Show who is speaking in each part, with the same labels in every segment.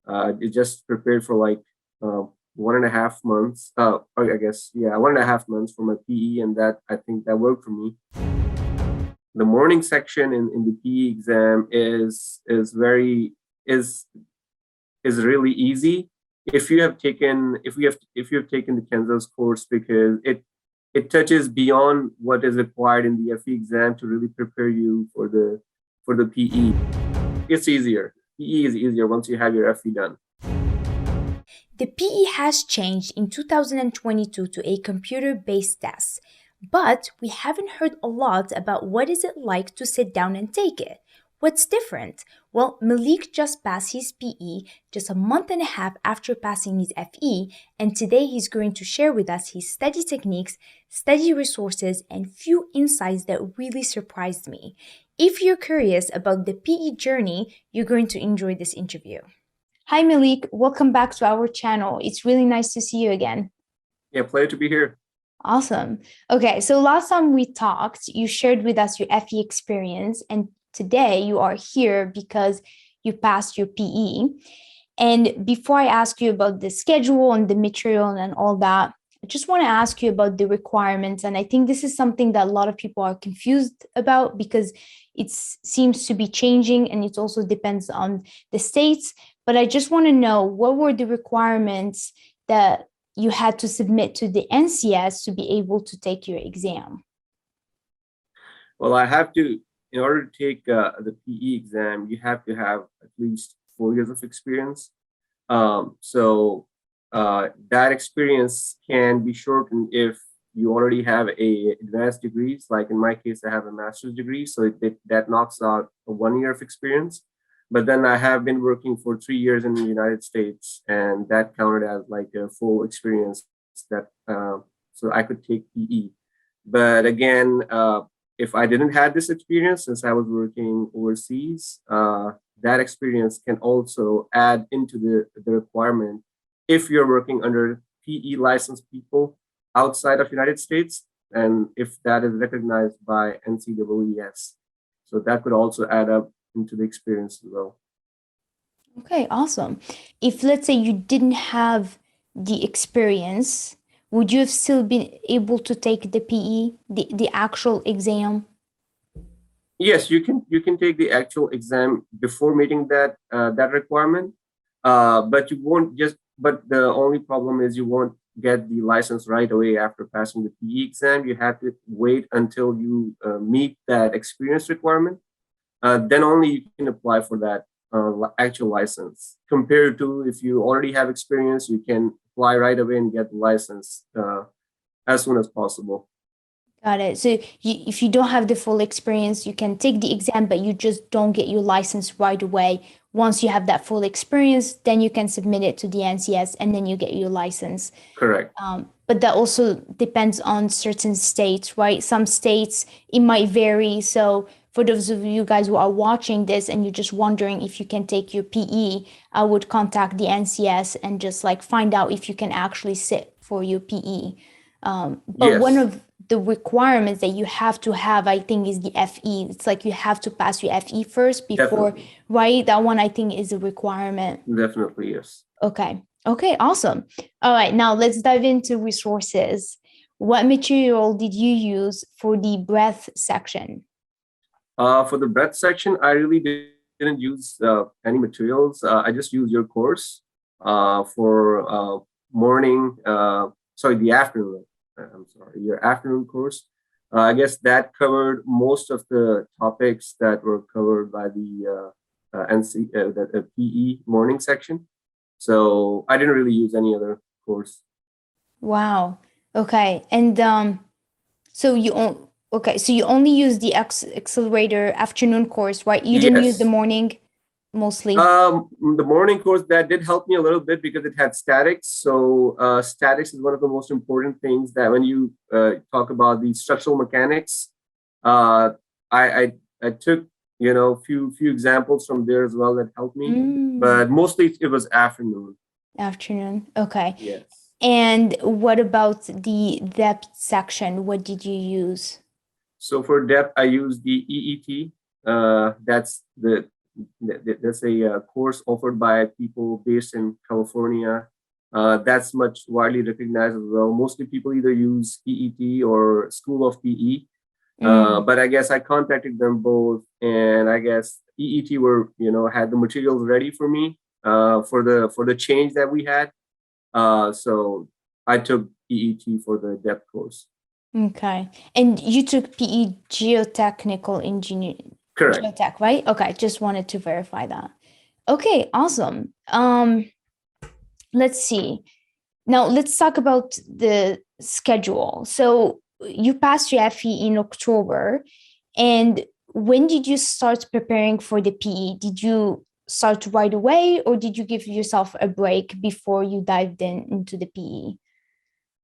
Speaker 1: I just prepared for like 1.5 months. Or I guess, yeah, 1.5 months for my PE, and that I think that worked for me. The morning section in the PE exam is is really easy if you have taken the Kansas course, because it touches beyond what is required in the FE exam to really prepare you for the PE. It's easier. PE is easier once you have your FE done.
Speaker 2: The PE has changed in 2022 to a computer-based test, but we haven't heard a lot about what is it like to sit down and take it. What's different? Well, Malik just passed his PE just a month and a half after passing his FE, and today he's going to share with us his study techniques, study resources, and few insights that really surprised me. If you're curious about the PE journey, you're going to enjoy this interview. Hi, Malik. Welcome back to our channel. It's really nice to see you again.
Speaker 1: Yeah, pleasure to be here.
Speaker 2: Awesome. Okay, so last time we talked, you shared with us your FE experience, and today you are here because you passed your PE. And before I ask you about the schedule and the material and all that, I just want to ask you about the requirements. And I think this is something that a lot of people are confused about because it seems to be changing, and it also depends on the states. But I just want to know, what were the requirements that you had to submit to the NCEES to be able to take your exam?
Speaker 1: Well, in order to take the PE exam, you have to have at least 4 years of experience. That experience can be shortened if you already have advanced degrees. Like in my case, I have a master's degree, so that knocks out 1 year of experience. But then I have been working for 3 years in the United States, and that counted as like a full experience that so I could take PE. But again, if I didn't have this experience, since I was working overseas, that experience can also add into the requirement if you're working under PE licensed people outside of United States, and if that is recognized by NCEES. So that could also add up into the experience as well.
Speaker 2: Okay, awesome. If, let's say, you didn't have the experience, would you have still been able to take the PE, the actual exam?
Speaker 1: Yes, you can take the actual exam before meeting that requirement, but you won't just. But the only problem is you won't get the license right away after passing the PE exam. You have to wait until you meet that experience requirement. Then only you can apply for that actual license. Compared to if you already have experience, you can apply right away and get the license as soon as possible.
Speaker 2: Got it. So if you don't have the full experience, you can take the exam, but you just don't get your license right away. Once you have that full experience, then you can submit it to the NCS and then you get your license.
Speaker 1: Correct.
Speaker 2: But that also depends on certain states, right? Some states, it might vary. So for those of you guys who are watching this and you're just wondering if you can take your PE, I would contact the NCS and just like find out if you can actually sit for your PE. But
Speaker 1: Yes.
Speaker 2: one of the requirements that you have to have, I think, is the FE. It's like you have to pass your FE first before,
Speaker 1: Definitely.
Speaker 2: right? That one, I think, is a requirement.
Speaker 1: Definitely, yes.
Speaker 2: Okay. Okay, awesome. All right, now let's dive into resources. What material did you use for the breadth section?
Speaker 1: For the breadth section, I really didn't use any materials. I just used your course for morning. Sorry, the afternoon. I'm sorry, your afternoon course. I guess that covered most of the topics that were covered by the the PE morning section. So I didn't really use any other course.
Speaker 2: Wow. Okay. And so you only use the accelerator afternoon course, right? You didn't use the
Speaker 1: Yes.
Speaker 2: morning mostly.
Speaker 1: The morning course, that did help me a little bit because it had statics. So statics is one of the most important things that when you talk about the structural mechanics, uh, I took few examples from there as well that helped me. But mostly it was afternoon.
Speaker 2: Afternoon. Okay.
Speaker 1: Yes.
Speaker 2: And what about the depth section? What did you use?
Speaker 1: So for depth, I used the EET. That's there's a course offered by people based in California. That's much widely recognized as well. Mostly people either use PET or School of PE.
Speaker 2: Mm.
Speaker 1: But I guess I contacted them both, and I guess EET were, had the materials ready for me for the change that we had. So I took EET for the depth course.
Speaker 2: Okay. And you took PE geotechnical engineering,
Speaker 1: Correct.
Speaker 2: geotech, right? Okay, just wanted to verify that. Okay, awesome. Let's see. Now let's talk about the schedule. So you passed your FE in October, and when did you start preparing for the PE? Did you start right away, or did you give yourself a break before you dived into the PE?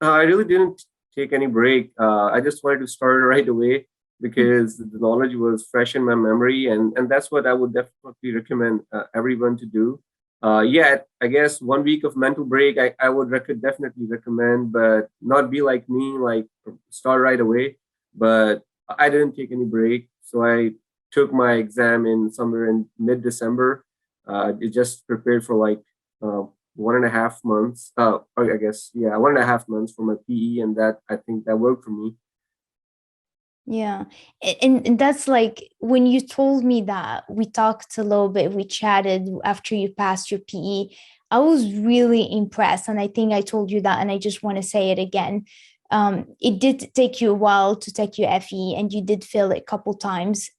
Speaker 1: I really didn't take any break. I just wanted to start right away because the knowledge was fresh in my memory, and that's what I would definitely recommend everyone to do. Yeah, I guess 1 week of mental break I would definitely recommend, but not be like me, like start right away. But I didn't take any break, so I took my exam in somewhere in mid-December. It just prepared for like 1.5 months. I guess, yeah, 1.5 months for my PE, and that I think that worked for me.
Speaker 2: Yeah. And that's like when you told me that we talked a little bit, we chatted after you passed your PE. I was really impressed. And I think I told you that, and I just want to say it again. It did take you a while to take your FE, and you did fail it a couple times,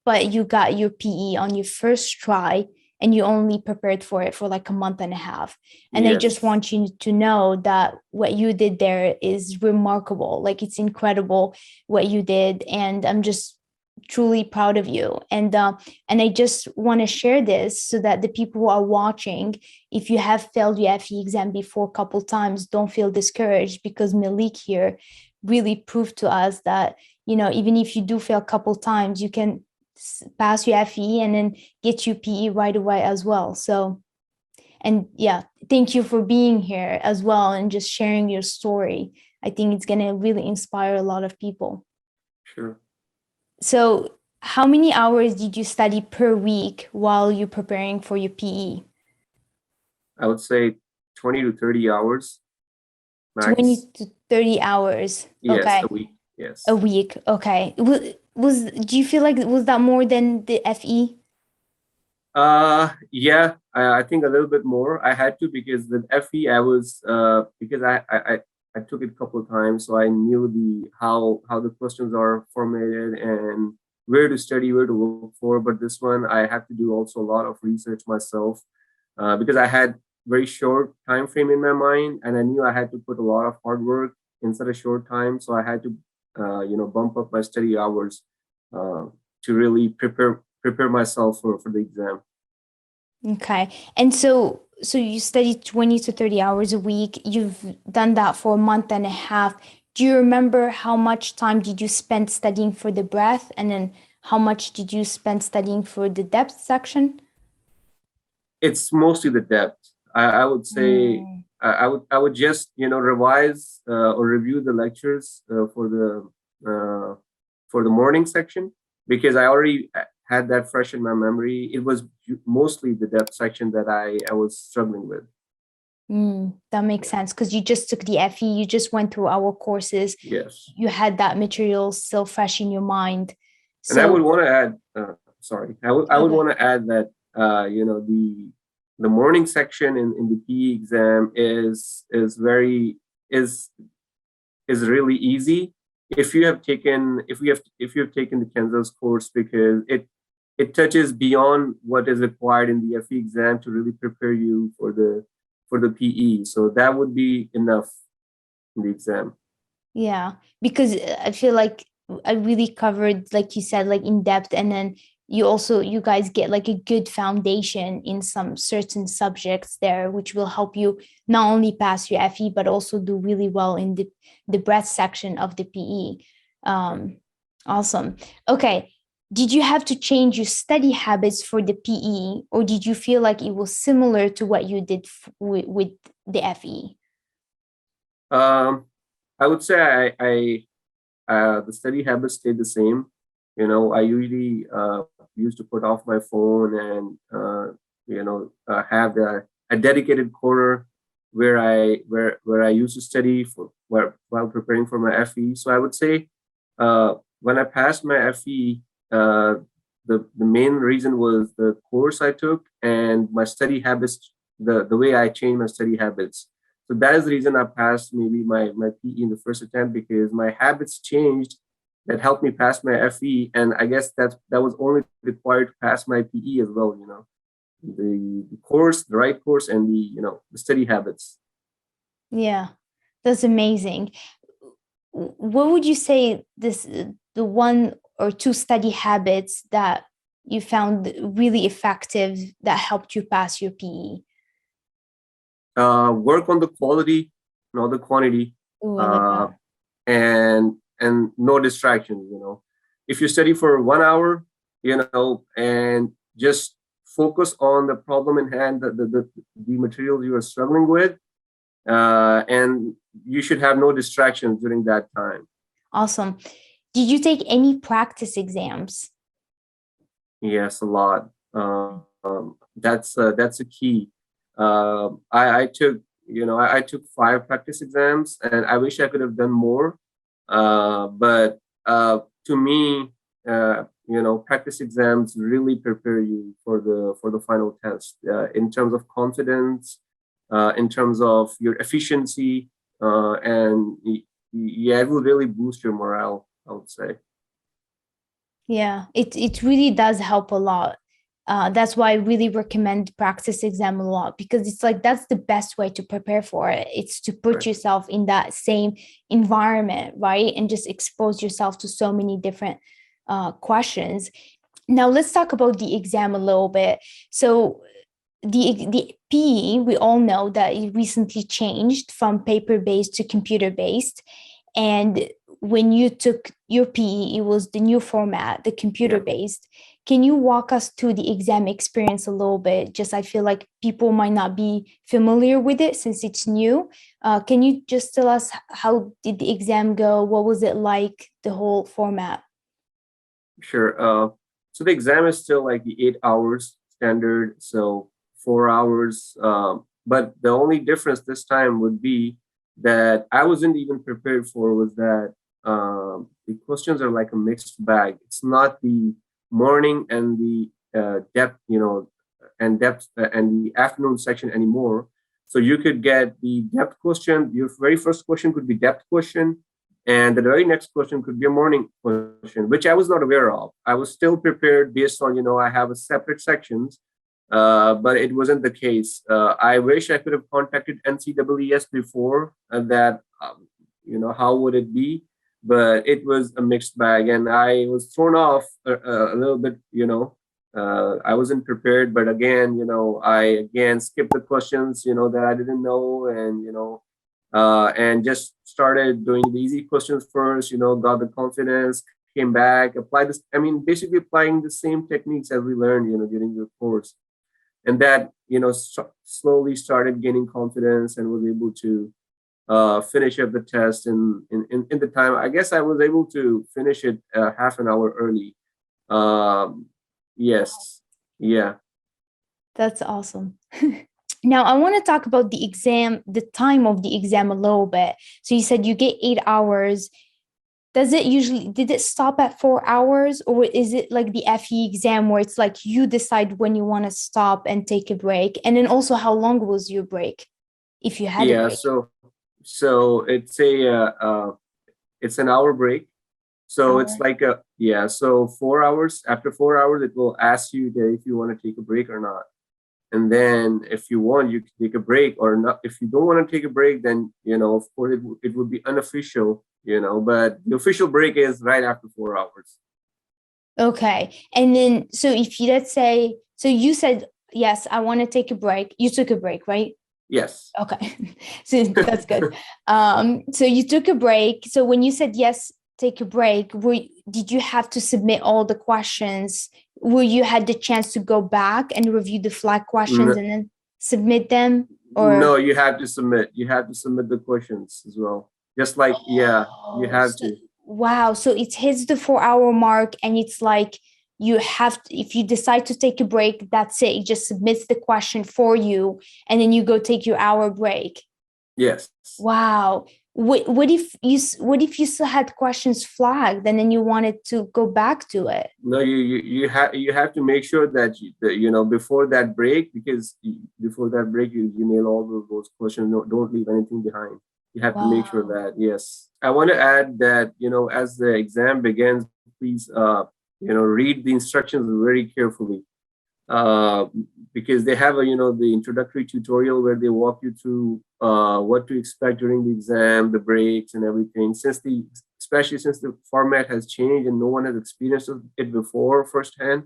Speaker 2: but you got your PE on your first try, and you only prepared for it for like a month and a half. And I just
Speaker 1: Yes,
Speaker 2: want you to know that what you did there is remarkable. Like it's incredible what you did, and I'm just truly proud of you. And I just want to share this so that the people who are watching, if you have failed your FE exam before a couple times, don't feel discouraged, because Malik here really proved to us that, even if you do fail a couple times, you can pass your FE and then get your PE right away as well. So, and yeah, thank you for being here as well and just sharing your story. I think it's going to really inspire a lot of people.
Speaker 1: sure.
Speaker 2: So, how many hours did you study per week while you're preparing for your PE?
Speaker 1: I would say 20 to 30 hours
Speaker 2: 20
Speaker 1: max.
Speaker 2: to 30 hours.
Speaker 1: Yes, a
Speaker 2: Okay.
Speaker 1: week.
Speaker 2: A
Speaker 1: Yes.
Speaker 2: week. Okay. Do you feel like was that more than the FE?
Speaker 1: Yeah, I think a little bit more. I had to because the FE I was because I took it a couple of times, so I knew the how the questions are formatted and where to study, where to look for. But this one I have to do also a lot of research myself because I had very short time frame in my mind, and I knew I had to put a lot of hard work inside a short time. So I had to bump up my study hours uh, to really prepare myself for the exam.
Speaker 2: Okay. And so you study 20 to 30 hours a week. You've done that for a month and a half. Do you remember how much time did you spend studying for the breath, and then how much did you spend studying for the depth section?
Speaker 1: It's mostly the depth. I would say
Speaker 2: Mm.
Speaker 1: I would just revise or review the lectures uh, for the morning section because I already had that fresh in my memory. It was mostly the depth section that I was struggling with.
Speaker 2: That makes
Speaker 1: Yeah.
Speaker 2: sense, because you just took the FE, you just went through our courses,
Speaker 1: Yes,
Speaker 2: you had that material still fresh in your mind.
Speaker 1: and I would
Speaker 2: So,
Speaker 1: want to add. Sorry, I would
Speaker 2: okay.
Speaker 1: want to add that the morning section in the PE exam is is really easy if you have taken the Kansas course because it touches beyond what is required in the FE exam to really prepare you for the PE. So that would be enough in the exam.
Speaker 2: Yeah, because I feel like I really covered, like you said, like in depth, and then you guys get like a good foundation in some certain subjects there, which will help you not only pass your FE but also do really well in the breath section of the PE. Um, awesome. Okay, did you have to change your study habits for the PE, or did you feel like it was similar to what you did with the FE?
Speaker 1: Um, I would say the study habits stayed the same. I usually used to put off my phone and have a dedicated corner where I used to study while preparing for my FE. So I would say when I passed my FE, the main reason was the course I took and my study habits, the way I changed my study habits. So that is the reason I passed maybe my PE in the first attempt, because my habits changed that helped me pass my FE. And I guess that was only required to pass my PE as well, the course, the right course, and the study habits.
Speaker 2: Yeah, that's amazing. What would you say the one or two study habits that you found really effective that helped you pass your PE?
Speaker 1: Work on the quality, not the quantity,
Speaker 2: Oh, I like
Speaker 1: uh,
Speaker 2: that.
Speaker 1: and no distractions. If you study for 1 hour, and just focus on the problem in hand, the materials you are struggling with, and you should have no distractions during that time.
Speaker 2: Awesome. Did you take any practice exams?
Speaker 1: Yes, a lot. That's a key. I took I took 5 practice exams, and I wish I could have done more. But to me, practice exams really prepare you for the final test in terms of confidence, in terms of your efficiency, and yeah, it will really boost your morale, I would say.
Speaker 2: Yeah, it really does help a lot. That's why I really recommend practice exam a lot, because it's like that's the best way to prepare for it. It's to put
Speaker 1: Right.
Speaker 2: yourself in that same environment, right? And just expose yourself to so many different questions. Now let's talk about the exam a little bit. So the PE, we all know that it recently changed from paper-based to computer-based. And when you took your PE, it was the new format, the
Speaker 1: Yeah.
Speaker 2: computer-based. Can you walk us through the exam experience a little bit? Just I feel like people might not be familiar with it since it's new. Can you just tell us how did the exam go? What was it like, the whole format?
Speaker 1: Sure. So the exam is still like the 8 hours standard, so 4 hours. But the only difference this time would be that I wasn't even prepared for was that the questions are like a mixed bag. It's not the morning and the depth, and the afternoon section anymore. So you could get the depth question. Your very first question could be depth question, and the very next question could be a morning question, which I was not aware of. I was still prepared based on, I have a separate sections, but it wasn't the case. I wish I could have contacted NCEES before that, how would it be? But it was a mixed bag, and I was thrown off a little bit, I wasn't prepared, but again, I again skipped the questions, that I didn't know, and just started doing the easy questions first, got the confidence, came back, applied this. I mean, basically applying the same techniques as we learned, during the course. And that, slowly started gaining confidence and was able to finish up the test in the time. I guess I was able to finish it half an hour early. Yes. Yeah.
Speaker 2: That's awesome. Now, I want to talk about the exam, the time of the exam a little bit. So you said you get 8 hours. Did it stop at 4 hours, or is it like the FE exam where it's like you decide when you want to stop and take a break? And then also, how long was your break, if you had a
Speaker 1: Yeah.
Speaker 2: break?
Speaker 1: So it's an hour break. So it's
Speaker 2: Hour.
Speaker 1: like so 4 hours. After 4 hours, it will ask you that if you want to take a break or not. And then if you want, you can take a break or not. If you don't want to take a break, then, of course, it would be unofficial, but the official break is right after 4 hours.
Speaker 2: Okay. And then, so if you, let's say, so you said, yes, I want to take a break. You took a break, right?
Speaker 1: Yes.
Speaker 2: Okay. So that's good. So you took a break. So when you said yes, take a break, did you have to submit all the questions? Where you had the chance to go back and review the flag questions
Speaker 1: N-
Speaker 2: and then submit them?
Speaker 1: no,
Speaker 2: Or
Speaker 1: you have to submit. You have to submit the questions as well. Just like, yeah, you
Speaker 2: oh,
Speaker 1: have
Speaker 2: so
Speaker 1: to.
Speaker 2: Wow. So it hits the 4 hour mark, and it's like you have to, if you decide to take a break, that's it. It just submits the question for you, and then you go take your hour break.
Speaker 1: Yes.
Speaker 2: Wow. What if what if you still had questions flagged and then you wanted to go back to it?
Speaker 1: No, you have to make sure that before that break, because before that break you nail all of those questions. No, don't leave anything behind. You have to make sure
Speaker 2: Wow.
Speaker 1: that, yes. I want to add that, as the exam begins, please read the instructions very carefully, uh, because they have the introductory tutorial where they walk you through what to expect during the exam, the breaks and everything. Especially since the format has changed and no one has experienced it before firsthand,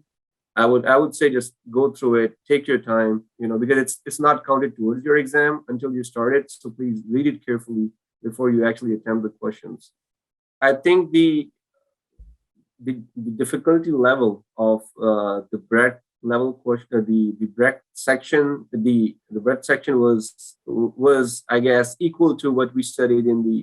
Speaker 1: I would say just go through it, take your time, because it's not counted towards your exam until you start it. So please read it carefully before you actually attempt the questions. I think the difficulty level of the breadth level question, the breadth section, the breadth section was, I guess, equal to what we studied in the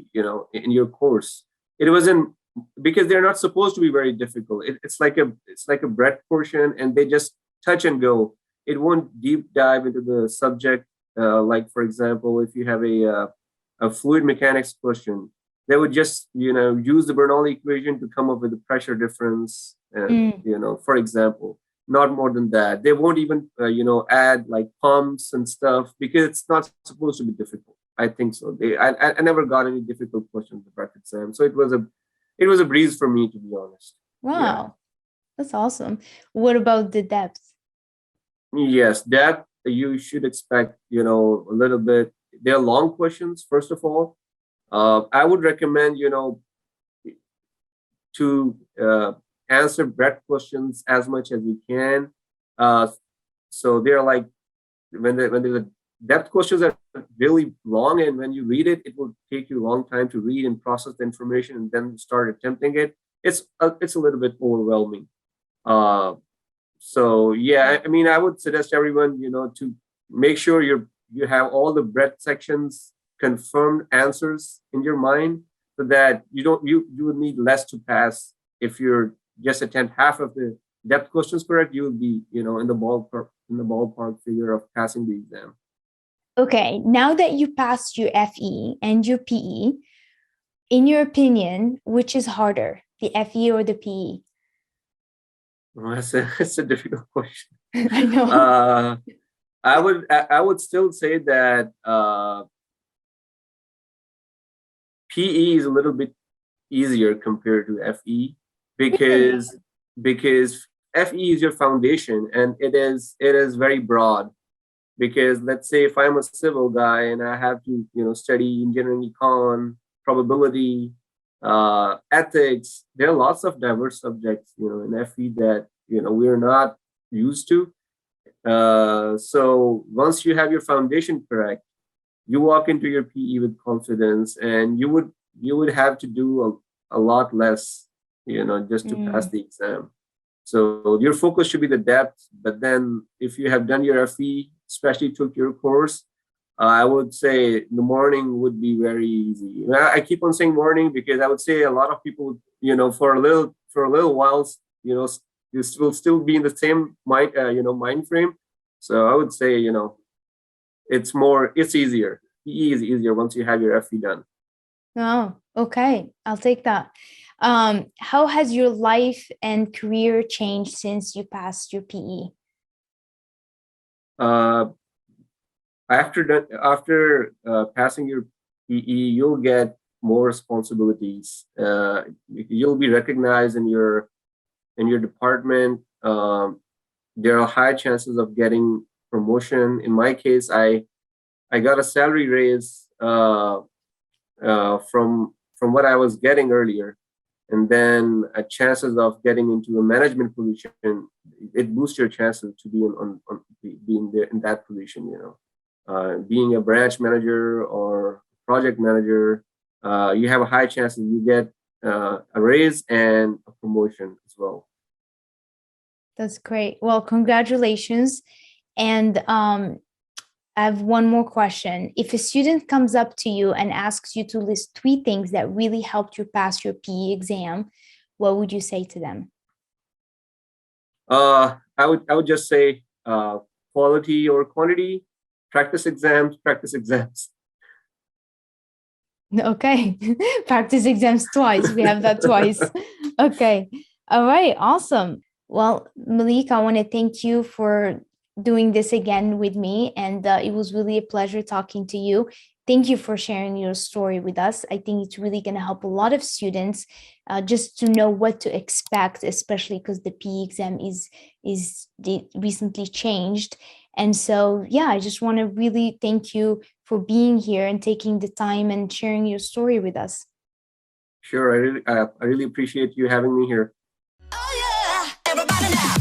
Speaker 1: in your course. It wasn't, because they're not supposed to be very difficult. It's like a breadth portion, and they just touch and go. It won't deep dive into the subject. Like, for example, if you have a fluid mechanics question, they would just use the Bernoulli equation to come up with the pressure difference, and
Speaker 2: Mm.
Speaker 1: for example, not more than that. They won't even add like pumps and stuff, because it's not supposed to be difficult. I think so. I never got any difficult questions in the bracket exam, so it was a breeze for me, to be honest. Yeah.
Speaker 2: Wow. That's awesome. What about the depth?
Speaker 1: Yes, that you should expect, a little bit. They're long questions, first of all. I would recommend, to answer breadth questions as much as you can. Uh, so they're like, when the depth questions are really long, and when you read it, it will take you a long time to read and process the information, and then start attempting it. It's a little bit overwhelming. Uh, so yeah, I mean, I would suggest everyone, to make sure you have all the breadth sections confirmed answers in your mind, so that you would need less to pass. If you're just attempt half of the depth questions correct, you will be, in the ballpark figure of passing the exam.
Speaker 2: Okay, now that you passed your FE and your PE, in your opinion, which is harder, the FE or the PE?
Speaker 1: Well, that's a difficult question.
Speaker 2: I know.
Speaker 1: Uh, I would still say that PE is a little bit easier compared to FE,
Speaker 2: Really?
Speaker 1: because FE is your foundation, and it is very broad. Because let's say if I'm a civil guy and I have to study engineering econ, probability, ethics, there are lots of diverse subjects in FE that we're not used to. So once you have your foundation correct, you walk into your PE with confidence, and you would have to do a lot less, just to pass
Speaker 2: Mm.
Speaker 1: the exam. So your focus should be the depth. But then if you have done your FE, especially took your course, I would say the morning would be very easy. I keep on saying morning because I would say a lot of people, for a little while, you will still be in the same mind frame. So I would say, it's easier. PE is easier once you have your FE done.
Speaker 2: Oh, okay. I'll take that. How has your life and career changed since you passed your PE?
Speaker 1: Uh, after passing your PE, you'll get more responsibilities. You'll be recognized in your department. There are high chances of getting promotion. In my case, I got a salary raise from what I was getting earlier, and then chances of getting into a management position. It boosts your chances to be being there in that position. Being a branch manager or project manager, you have a high chance that you get a raise and a promotion as well.
Speaker 2: That's great. Well, congratulations. And I have one more question. If a student comes up to you and asks you to list 3 things that really helped you pass your PE exam, what would you say to them?
Speaker 1: I would just say quality or quantity, practice exams, practice exams.
Speaker 2: Okay. Practice exams twice. We have that twice. Okay. All right. Awesome. Well, Malik, I want to thank you for doing this again with me. And it was really a pleasure talking to you. Thank you for sharing your story with us. I think it's really going to help a lot of students just to know what to expect, especially because the PE exam is recently changed. And so, yeah, I just want to really thank you for being here and taking the time and sharing your story with us.
Speaker 1: Sure, I really appreciate you having me here.
Speaker 3: Oh yeah, everybody now.